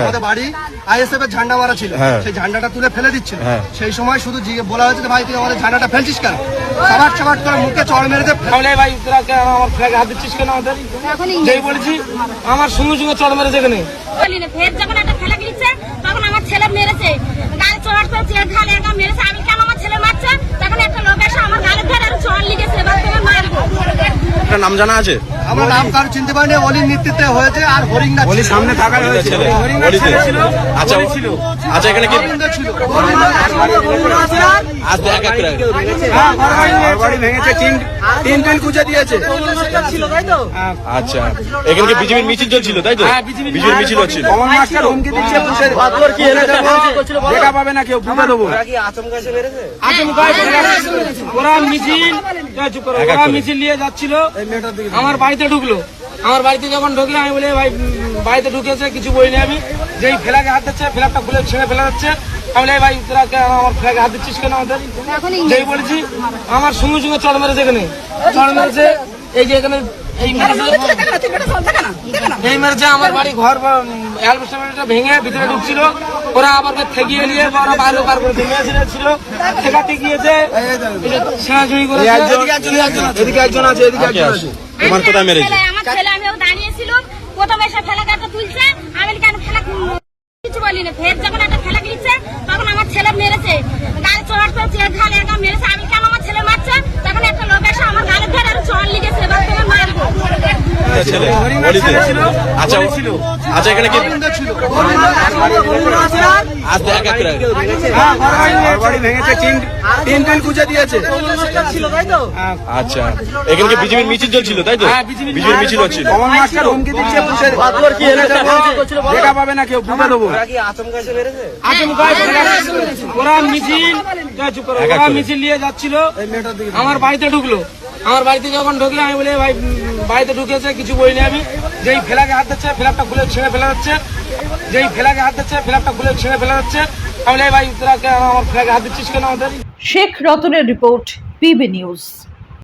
আমাদের বাড়ি আইএসএফ এর ঝান্ডা মারা ছিল, সেই ঝান্ডাটা তুলে ফেলে দিচ্ছিল। সেই সময় শুধু বলা হয়েছে ভাই তুই আমাদের ঝান্ডাটা ফেলছিস কেন, সাবাট সাবাট করে মুখে চড় মেরে দে। ভাই আমার ফ্ল্যাগে হাত দিচ্ছিস কেন, আমাদের যেই বলেছি আমার সঙ্গে সঙ্গে চড় মেরেছে এখানে। যখন একটা ফেলে দিচ্ছে তখন আমার ছেলে মেরেছে, গাড়ি চড় করেছে, ঘালে মেরেছে। আমি কেন আমার ছেলে মারছে, তখন একটা লোক এসে আমার গালে ধরে আর চড় লিখেছে, এবার তোমার মারবো। নাম জানা আছে? আমরা নাম কারো চিনতে পারিনি, অলির নেতৃত্বে হয়েছে। আর হরিঙ্গা অলি সামনে থাকা হয়েছে। আচ্ছা আচ্ছা, এখানে কি ভেঙেছে, তিন কুচে দিয়েছে। আচ্ছা, এখানে কি বিজেপির মিছিল চলছিল তাই তো? বিজেপির মিছিল হচ্ছিল। দেখা পাবে না কেউ, বুঝে দেবো। ওরা মিছিল নিয়ে যাচ্ছিল, আমার বাড়িতে ঢুকলো। আমার বাড়িতে যখন ঢুকলো আমি বলি ভাই বাড়িতে ঢুকেছে, কিছু বলিনি আমি। যেই ফ্ল্যাগে হাত দিচ্ছে, ফ্ল্যাগটা খুলে ছেড়ে ফেলা যাচ্ছে। আমি বলি ভাই তোরা আমার ফ্ল্যাগে হাত দিচ্ছিস কেন, আমাদের যেই বলেছি আমার সঙ্গে সঙ্গে চড় মেরেছে এখানে, চড় মেরেছে। এই যে এখানে এই মেরেছে আমার বাড়ি ঘর অ্যালবেস্টারটা ভেঙে ভিতরে ঢুকছিল। ওরা আবার ঠেকিয়ে নিয়ে ওরা বাইরে বার করে ছিল, ঠেকাতে গিয়েছে, সেনাজুড়ি করেছে। এদিকে একজন আছে, এদিকে একজন আছে। তোমার কোথায় মেরেছে? আমার ছেলে আমিও দাঁড়িয়েছিলাম, প্রথমে এসে ফেলাটা তুলছে। আমি কেন ফেলা কিছু বলিনি। ফের যখন একটা ফেলা দিচ্ছে তখন আমার ছেলে মেরেছে, গাড়ি চড় করেছে, ঘালে মেরেছে। আমি কেন আমার ছেলে মারছে, তখন একটা লোক এসে আমার গালে ধরে আর চড় লিখেছে, এবার তোমার মারবো। আচ্ছা আচ্ছা, এখানে কি ভেঙেছে, তিন কুচে দিয়েছে। আচ্ছা, এখানে কি বিজেপির মিছিল চলছিল তাই তো? বিজেপির মিছিল হচ্ছিল। দেখা পাবে না কেউ, বুঝে দেবো। ওরা মিছিল নিয়ে যাচ্ছিল, আমার বাড়িতে ঢুকলো। আমার বাড়িতে যখন ঢুকলো আমি বলি ভাই বাড়িতে ঢুকেছে, কিছু বলিনি আমি। যেই ফ্ল্যাগে হাত দিচ্ছে, ফ্ল্যাগটা খুলে ছেড়ে ফেলা যাচ্ছে। যেই ফ্ল্যাগে হাত দিচ্ছে, ফ্ল্যাগটা খুলে ছেড়ে ফেলা যাচ্ছে। আমি বলি ভাই তোরা আমার ফ্ল্যাগে হাত দিচ্ছিস কেন, আমাদের। শেখ রতনের রিপোর্ট, পিবি নিউজ।